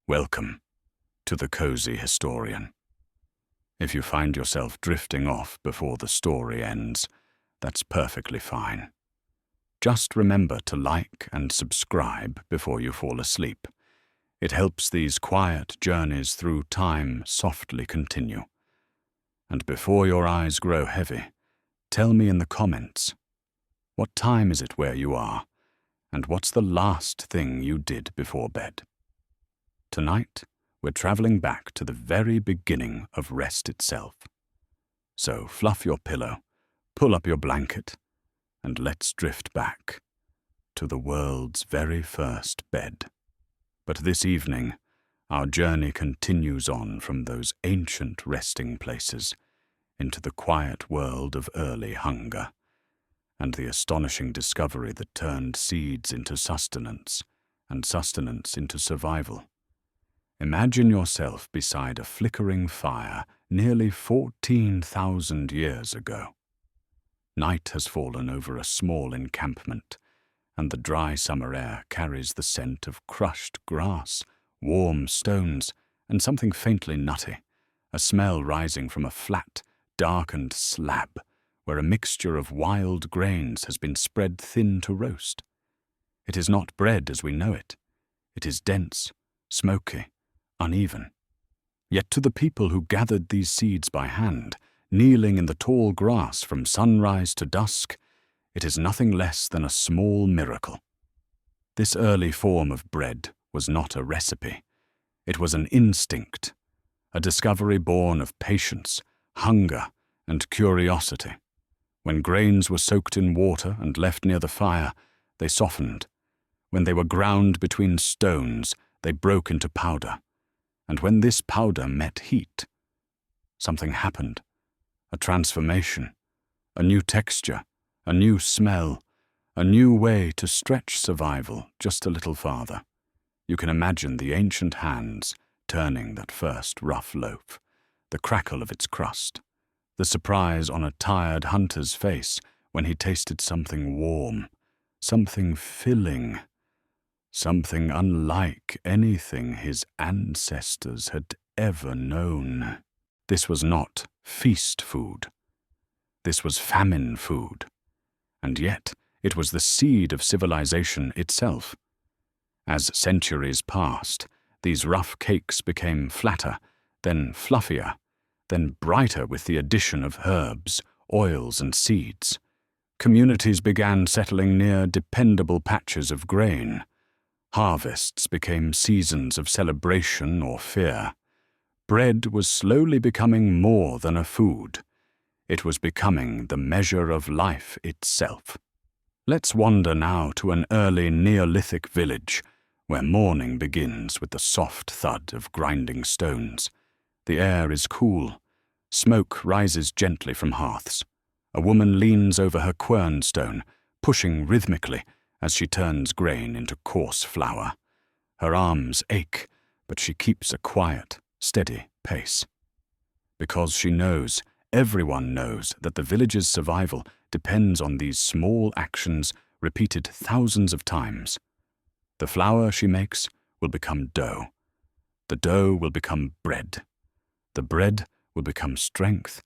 Welcome to the Cozy Historian. If you find yourself drifting off before the story ends, that's perfectly fine. Just remember to like and subscribe before you fall asleep. It helps these quiet journeys through time softly continue. And before your eyes grow heavy, tell me in the comments, what time is it where you are, and what's the last thing you did before bed? Tonight, we're traveling back to the very beginning of rest itself. So fluff your pillow, pull up your blanket, and let's drift back to the world's very first bed. But this evening, our journey continues on from those ancient resting places into the quiet world of early hunger, and the astonishing discovery that turned seeds into sustenance, and sustenance into survival. Imagine yourself beside a flickering fire nearly 14,000 years ago. Night has fallen over a small encampment, and the dry summer air carries the scent of crushed grass, warm stones, and something faintly nutty, a smell rising from a flat, darkened slab where a mixture of wild grains has been spread thin to roast. It is not bread as we know it. It is dense, smoky, uneven. Yet to the people who gathered these seeds by hand, kneeling in the tall grass from sunrise to dusk, it is nothing less than a small miracle. This early form of bread was not a recipe. It was an instinct, a discovery born of patience, hunger, and curiosity. When grains were soaked in water and left near the fire, they softened. When they were ground between stones, they broke into powder. And when this powder met heat, something happened. A transformation, a new texture, a new smell, a new way to stretch survival just a little farther. You can imagine the ancient hands turning that first rough loaf, the crackle of its crust, the surprise on a tired hunter's face when he tasted something warm, something filling, something unlike anything his ancestors had ever known. This was not feast food. This was famine food. And yet, it was the seed of civilization itself. As centuries passed, these rough cakes became flatter, then fluffier, then brighter with the addition of herbs, oils, and seeds. Communities began settling near dependable patches of grain. Harvests became seasons of celebration or fear. Bread was slowly becoming more than a food. It was becoming the measure of life itself. Let's wander now to an early Neolithic village, where morning begins with the soft thud of grinding stones. The air is cool. Smoke rises gently from hearths. A woman leans over her quernstone, pushing rhythmically as she turns grain into coarse flour. Her arms ache, but she keeps a quiet, steady pace. Because she knows, everyone knows, that the village's survival depends on these small actions repeated thousands of times. The flour she makes will become dough. The dough will become bread. The bread will become strength,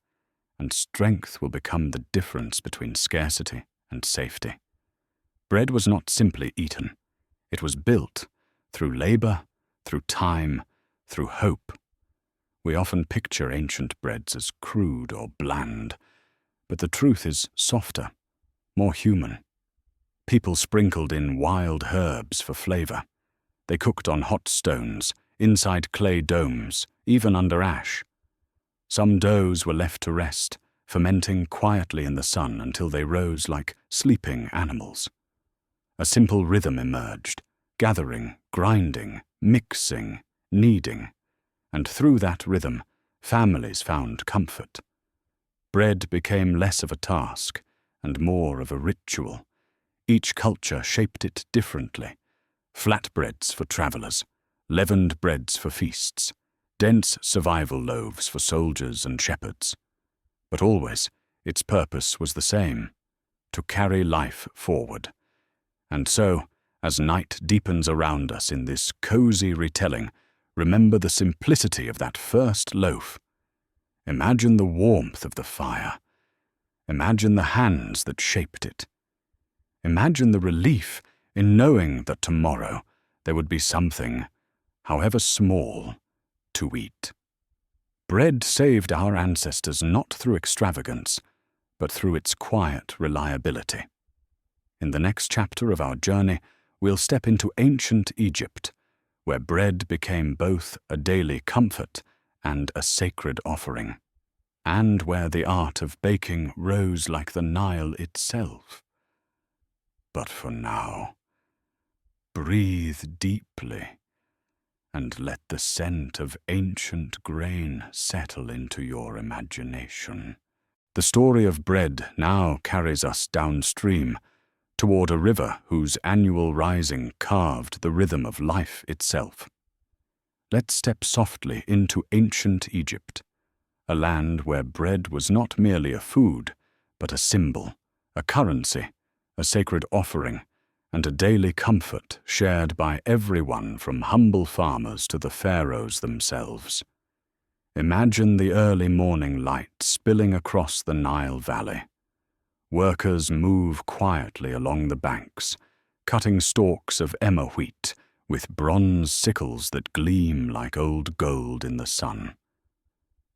and strength will become the difference between scarcity and safety. Bread was not simply eaten. It was built through labor, through time, through hope. We often picture ancient breads as crude or bland, but the truth is softer, more human. People sprinkled in wild herbs for flavor. They cooked on hot stones, inside clay domes, even under ash. Some doughs were left to rest, fermenting quietly in the sun until they rose like sleeping animals. A simple rhythm emerged, gathering, grinding, mixing, kneading, and through that rhythm, families found comfort. Bread became less of a task and more of a ritual. Each culture shaped it differently. Flatbreads for travelers, leavened breads for feasts, dense survival loaves for soldiers and shepherds. But always, its purpose was the same, to carry life forward. And so, as night deepens around us in this cozy retelling, remember the simplicity of that first loaf. Imagine the warmth of the fire. Imagine the hands that shaped it. Imagine the relief in knowing that tomorrow there would be something, however small, to eat. Bread saved our ancestors not through extravagance, but through its quiet reliability. In the next chapter of our journey, we'll step into ancient Egypt, where bread became both a daily comfort and a sacred offering, and where the art of baking rose like the Nile itself. But for now, breathe deeply and let the scent of ancient grain settle into your imagination. The story of bread now carries us downstream toward a river whose annual rising carved the rhythm of life itself. Let's step softly into ancient Egypt, a land where bread was not merely a food, but a symbol, a currency, a sacred offering, and a daily comfort shared by everyone from humble farmers to the pharaohs themselves. Imagine the early morning light spilling across the Nile Valley. Workers move quietly along the banks, cutting stalks of emmer wheat with bronze sickles that gleam like old gold in the sun.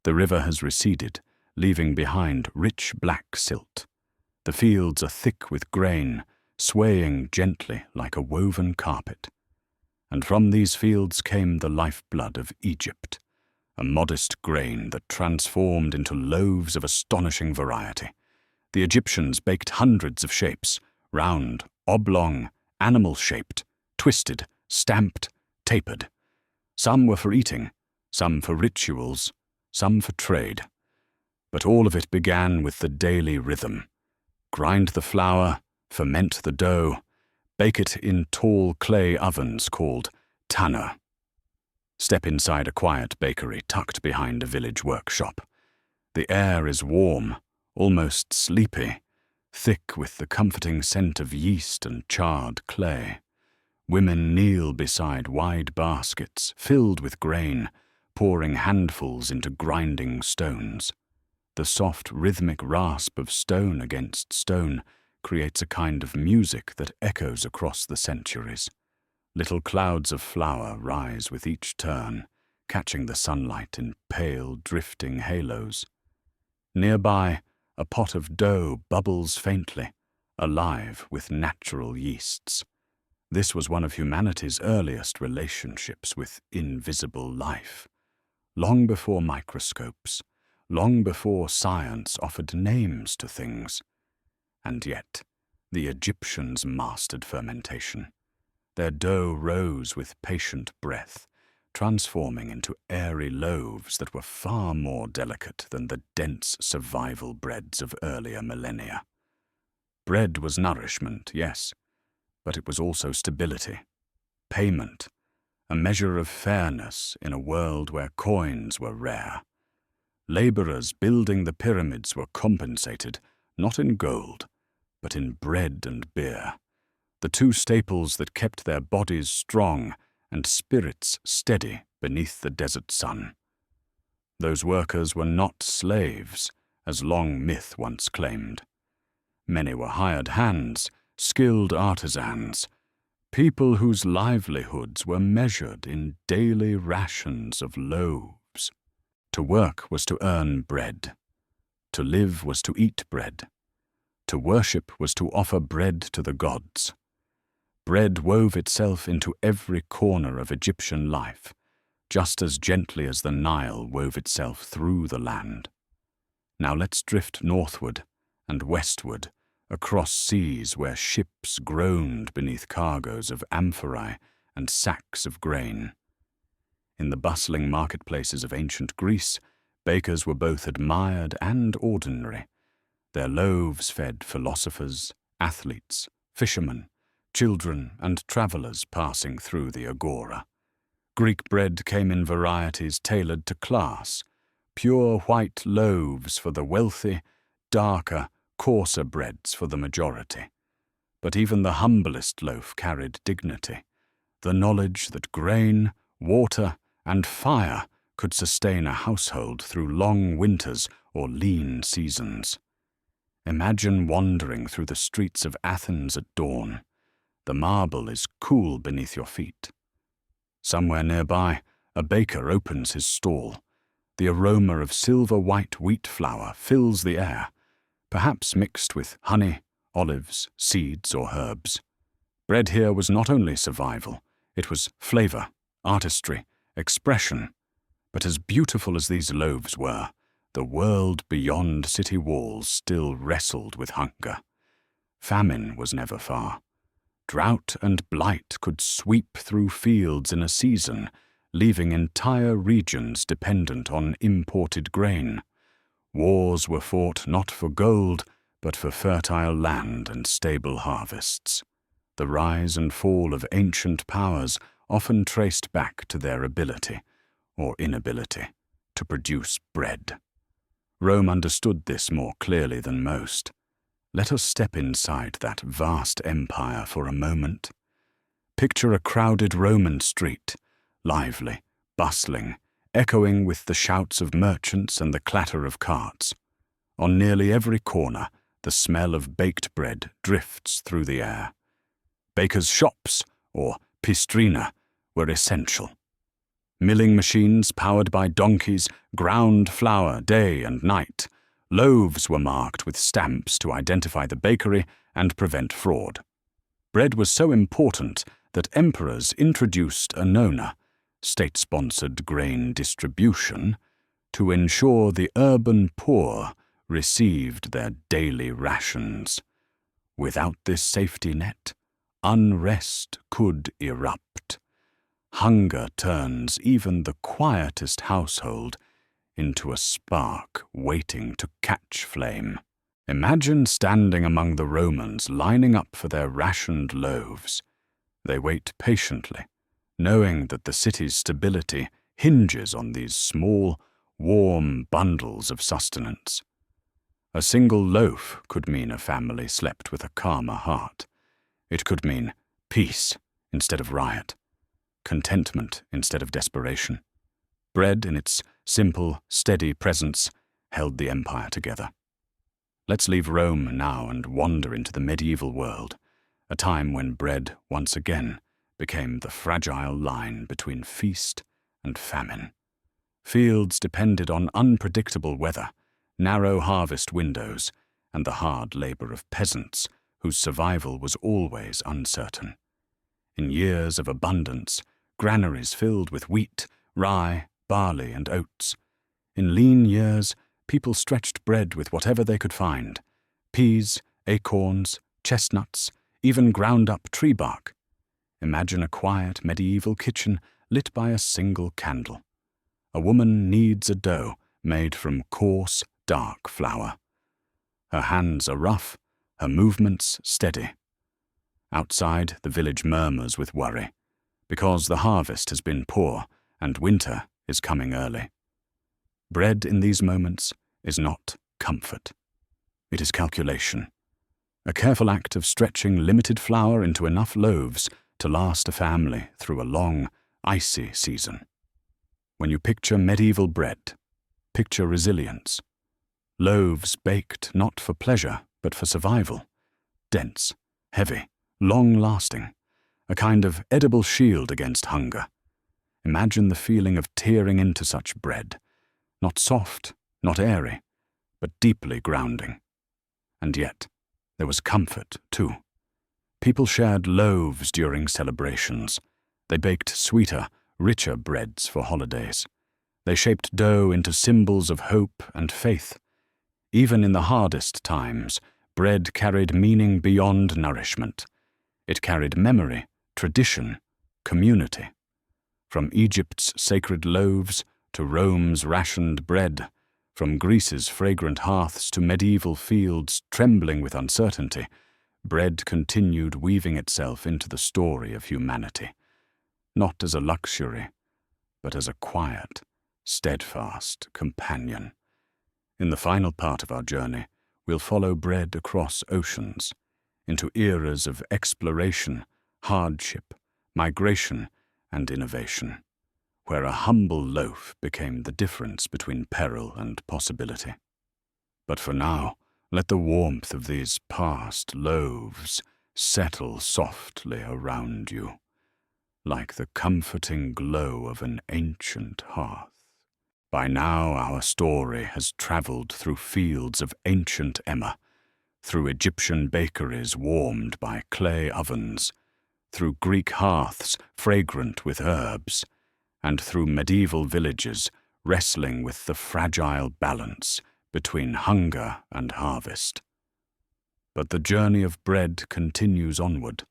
The river has receded, leaving behind rich black silt. The fields are thick with grain, swaying gently like a woven carpet. And from these fields came the lifeblood of Egypt, a modest grain that transformed into loaves of astonishing variety. The Egyptians baked hundreds of shapes, round, oblong, animal-shaped, twisted, stamped, tapered. Some were for eating, some for rituals, some for trade. But all of it began with the daily rhythm. Grind the flour, ferment the dough, bake it in tall clay ovens called tanner. Step inside a quiet bakery tucked behind a village workshop. The air is warm, almost sleepy, thick with the comforting scent of yeast and charred clay. Women kneel beside wide baskets filled with grain, pouring handfuls into grinding stones. The soft rhythmic rasp of stone against stone creates a kind of music that echoes across the centuries. Little clouds of flour rise with each turn, catching the sunlight in pale, drifting halos. Nearby, a pot of dough bubbles faintly, alive with natural yeasts. This was one of humanity's earliest relationships with invisible life. Long before microscopes, long before science offered names to things. And yet, the Egyptians mastered fermentation. Their dough rose with patient breath, transforming into airy loaves that were far more delicate than the dense survival breads of earlier millennia. Bread was nourishment, yes, but it was also stability, payment, a measure of fairness in a world where coins were rare. Laborers building the pyramids were compensated, not in gold, but in bread and beer, the two staples that kept their bodies strong and spirits steady beneath the desert sun. Those workers were not slaves, as long myth once claimed. Many were hired hands, skilled artisans, people whose livelihoods were measured in daily rations of loaves. To work was to earn bread. To live was to eat bread. To worship was to offer bread to the gods. Bread wove itself into every corner of Egyptian life, just as gently as the Nile wove itself through the land. Now let's drift northward and westward, across seas where ships groaned beneath cargoes of amphorae and sacks of grain. In the bustling marketplaces of ancient Greece, bakers were both admired and ordinary. Their loaves fed philosophers, athletes, fishermen, children and travellers passing through the agora. Greek bread came in varieties tailored to class, pure white loaves for the wealthy, darker, coarser breads for the majority. But even the humblest loaf carried dignity, the knowledge that grain, water, and fire could sustain a household through long winters or lean seasons. Imagine wandering through the streets of Athens at dawn. The marble is cool beneath your feet. Somewhere nearby, a baker opens his stall. The aroma of silver-white wheat flour fills the air, perhaps mixed with honey, olives, seeds, or herbs. Bread here was not only survival, it was flavor, artistry, expression. But as beautiful as these loaves were, the world beyond city walls still wrestled with hunger. Famine was never far. Drought and blight could sweep through fields in a season, leaving entire regions dependent on imported grain. Wars were fought not for gold, but for fertile land and stable harvests. The rise and fall of ancient powers often traced back to their ability, or inability, to produce bread. Rome understood this more clearly than most. Let us step inside that vast empire for a moment. Picture a crowded Roman street, lively, bustling, echoing with the shouts of merchants and the clatter of carts. On nearly every corner, the smell of baked bread drifts through the air. Bakers' shops, or pistrina, were essential. Milling machines powered by donkeys ground flour day and night. Loaves were marked with stamps to identify the bakery and prevent fraud. Bread was so important that emperors introduced a nona, state-sponsored grain distribution, to ensure the urban poor received their daily rations. Without this safety net, unrest could erupt. Hunger turns even the quietest household into a spark waiting to catch flame. Imagine standing among the Romans lining up for their rationed loaves. They wait patiently, knowing that the city's stability hinges on these small, warm bundles of sustenance. A single loaf could mean a family slept with a calmer heart. It could mean peace instead of riot, contentment instead of desperation. Bread, in its simple, steady presence, held the empire together. Let's leave Rome now and wander into the medieval world, a time when bread once again became the fragile line between feast and famine. Fields depended on unpredictable weather, narrow harvest windows, and the hard labor of peasants whose survival was always uncertain. In years of abundance, granaries filled with wheat, rye, barley, and oats. In lean years, people stretched bread with whatever they could find: peas, acorns, chestnuts, even ground-up tree bark. Imagine a quiet medieval kitchen lit by a single candle. A woman kneads a dough made from coarse, dark flour. Her hands are rough, her movements steady. Outside, the village murmurs with worry, because the harvest has been poor and winter is coming early. Bread in these moments is not comfort. It is calculation, a careful act of stretching limited flour into enough loaves to last a family through a long, icy season. When you picture medieval bread, picture resilience. Loaves baked not for pleasure, but for survival. Dense, heavy, long-lasting, a kind of edible shield against hunger. Imagine the feeling of tearing into such bread, not soft, not airy, but deeply grounding. And yet, there was comfort, too. People shared loaves during celebrations. They baked sweeter, richer breads for holidays. They shaped dough into symbols of hope and faith. Even in the hardest times, bread carried meaning beyond nourishment. It carried memory, tradition, community. From Egypt's sacred loaves to Rome's rationed bread, from Greece's fragrant hearths to medieval fields trembling with uncertainty, bread continued weaving itself into the story of humanity, not as a luxury, but as a quiet, steadfast companion. In the final part of our journey, we'll follow bread across oceans, into eras of exploration, hardship, migration, and innovation. where a humble loaf became the difference between peril and possibility. But for now, let the warmth of these past loaves settle softly around you, like the comforting glow of an ancient hearth. By now our story has travelled through fields of ancient emmer, through Egyptian bakeries warmed by clay ovens, through Greek hearths fragrant with herbs, and through medieval villages wrestling with the fragile balance between hunger and harvest. But the journey of bread continues onward,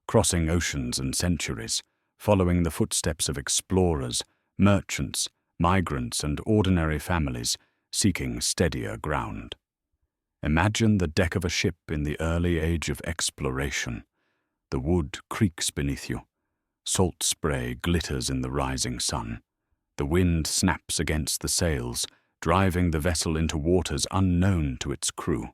crossing oceans and centuries, following the footsteps of explorers, merchants, migrants, and ordinary families seeking steadier ground. Imagine the deck of a ship in the early age of exploration. The wood creaks beneath you. Salt spray glitters in the rising sun. The wind snaps against the sails, driving the vessel into waters unknown to its crew.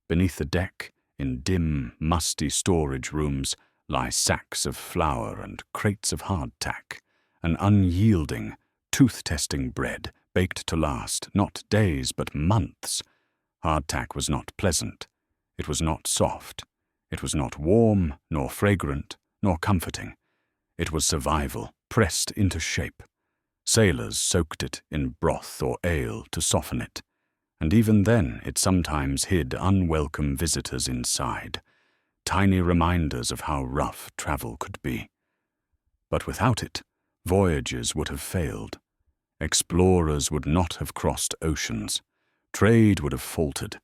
Beneath the deck, in dim, musty storage rooms, lie sacks of flour and crates of hardtack, an unyielding, tooth-testing bread baked to last not days but months. Hardtack was not pleasant. It was not soft. It was not warm, nor fragrant, nor comforting. It was survival, pressed into shape. Sailors soaked it in broth or ale to soften it, and even then it sometimes hid unwelcome visitors inside, tiny reminders of how rough travel could be. But without it, voyages would have failed. Explorers would not have crossed oceans. Trade would have faltered.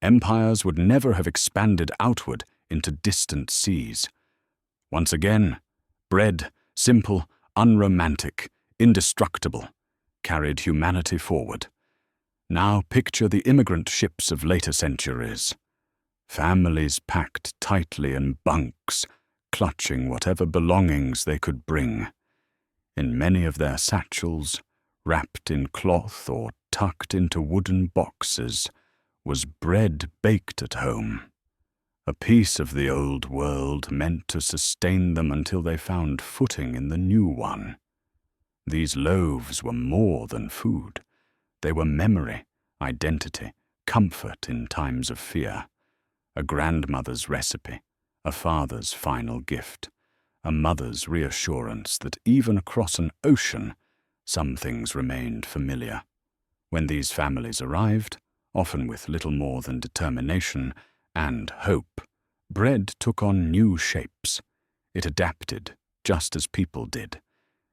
Empires would never have expanded outward into distant seas. Once again, bread, simple, unromantic, indestructible, carried humanity forward. Now picture the immigrant ships of later centuries. Families packed tightly in bunks, clutching whatever belongings they could bring. In many of their satchels, wrapped in cloth or tucked into wooden boxes, was bread baked at home. A piece of the old world meant to sustain them until they found footing in the new one. These loaves were more than food. They were memory, identity, comfort in times of fear. A grandmother's recipe, a father's final gift, a mother's reassurance that even across an ocean, some things remained familiar. When these families arrived, often with little more than determination and hope, bread took on new shapes. It adapted, just as people did.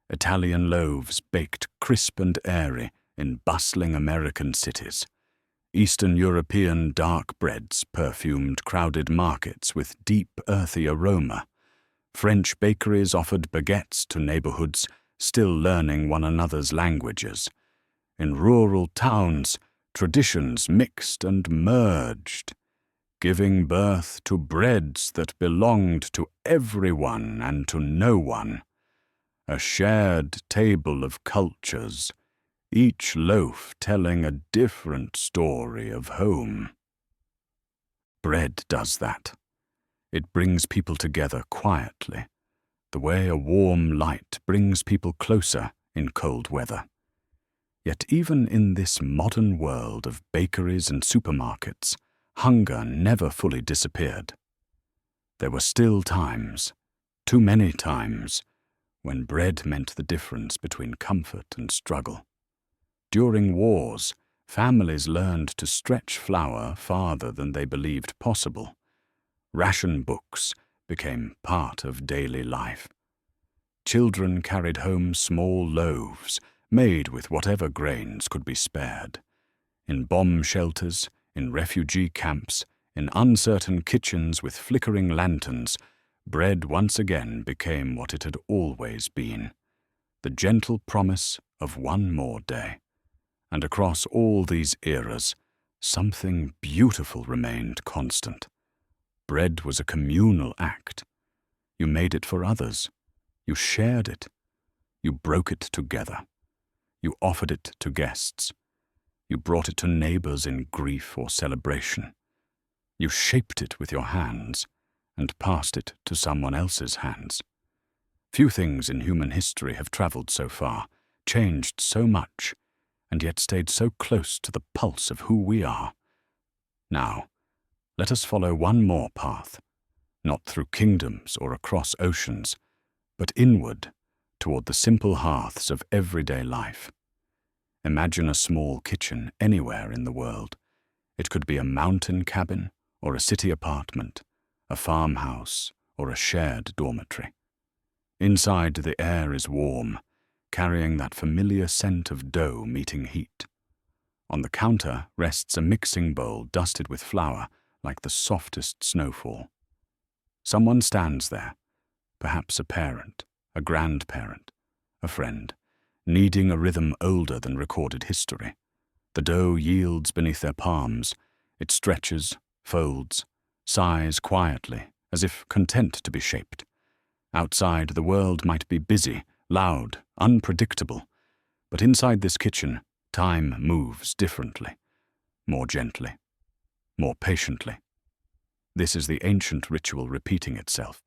Italian loaves baked crisp and airy in bustling American cities. Eastern European dark breads perfumed crowded markets with deep, earthy aroma. French bakeries offered baguettes to neighborhoods still learning one another's languages. In rural towns, traditions mixed and merged, giving birth to breads that belonged to everyone and to no one. A shared table of cultures, each loaf telling a different story of home. Bread does that. It brings people together quietly, the way a warm light brings people closer in cold weather. Yet even in this modern world of bakeries and supermarkets, hunger never fully disappeared. There were still times, too many times, when bread meant the difference between comfort and struggle. During wars, families learned to stretch flour farther than they believed possible. Ration books became part of daily life. Children carried home small loaves, made with whatever grains could be spared. In bomb shelters, in refugee camps, in uncertain kitchens with flickering lanterns, bread once again became what it had always been, the gentle promise of one more day. And across all these eras, something beautiful remained constant. Bread was a communal act. You made it for others. You shared it. You broke it together. You offered it to guests. You brought it to neighbors in grief or celebration. You shaped it with your hands and passed it to someone else's hands. Few things in human history have traveled so far, changed so much, and yet stayed so close to the pulse of who we are. Now, let us follow one more path, not through kingdoms or across oceans, but inward toward the simple hearths of everyday life. Imagine a small kitchen anywhere in the world. It could be a mountain cabin or a city apartment, a farmhouse or a shared dormitory. Inside, the air is warm, carrying that familiar scent of dough meeting heat. On the counter rests a mixing bowl dusted with flour like the softest snowfall. Someone stands there, perhaps a parent, a grandparent, a friend, kneading a rhythm older than recorded history. The dough yields beneath their palms. It stretches, folds, sighs quietly, as if content to be shaped. Outside, the world might be busy, loud, unpredictable, but inside this kitchen, time moves differently, more gently, more patiently. This is the ancient ritual repeating itself: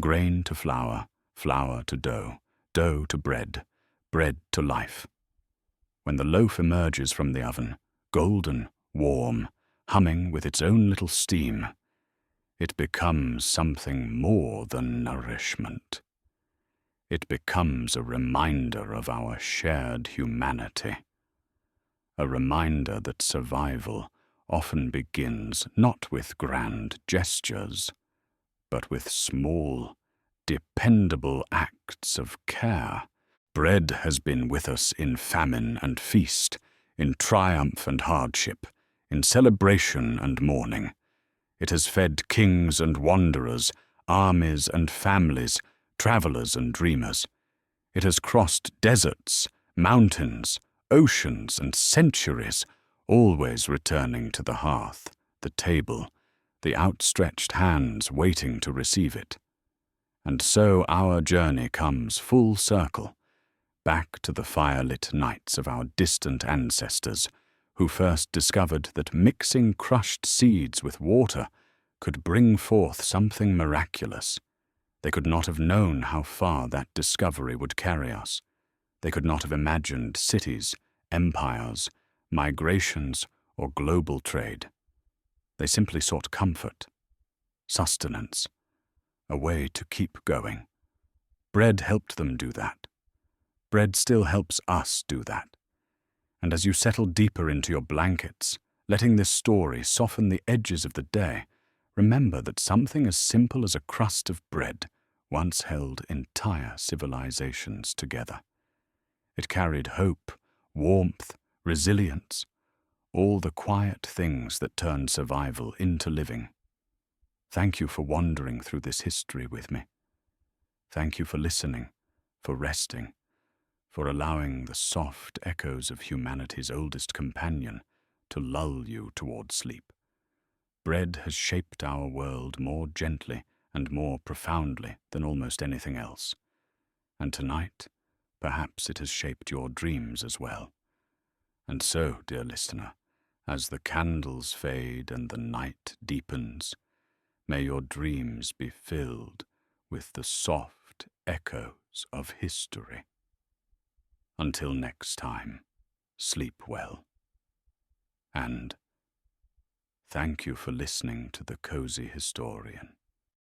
grain to flour, flour to dough, dough to bread, bread to life. When the loaf emerges from the oven, golden, warm, humming with its own little steam, it becomes something more than nourishment. It becomes a reminder of our shared humanity. A reminder that survival often begins not with grand gestures, but with small, dependable acts of care. Bread has been with us in famine and feast, in triumph and hardship, in celebration and mourning. It has fed kings and wanderers, armies and families, travelers and dreamers. It has crossed deserts, mountains, oceans, and centuries, always returning to the hearth, the table, the outstretched hands waiting to receive it. And so our journey comes full circle, back to the firelit nights of our distant ancestors, who first discovered that mixing crushed seeds with water could bring forth something miraculous. They could not have known how far that discovery would carry us. They could not have imagined cities, empires, migrations, or global trade. They simply sought comfort, sustenance, a way to keep going. Bread helped them do that. Bread still helps us do that. And as you settle deeper into your blankets, letting this story soften the edges of the day, remember that something as simple as a crust of bread once held entire civilizations together. It carried hope, warmth, resilience, all the quiet things that turn survival into living. Thank you for wandering through this history with me. Thank you for listening, for resting, for allowing the soft echoes of humanity's oldest companion to lull you toward sleep. Bread has shaped our world more gently and more profoundly than almost anything else. And tonight, perhaps it has shaped your dreams as well. And so, dear listener, as the candles fade and the night deepens, may your dreams be filled with the soft echoes of history. Until next time, sleep well. And thank you for listening to The Cozy Historian.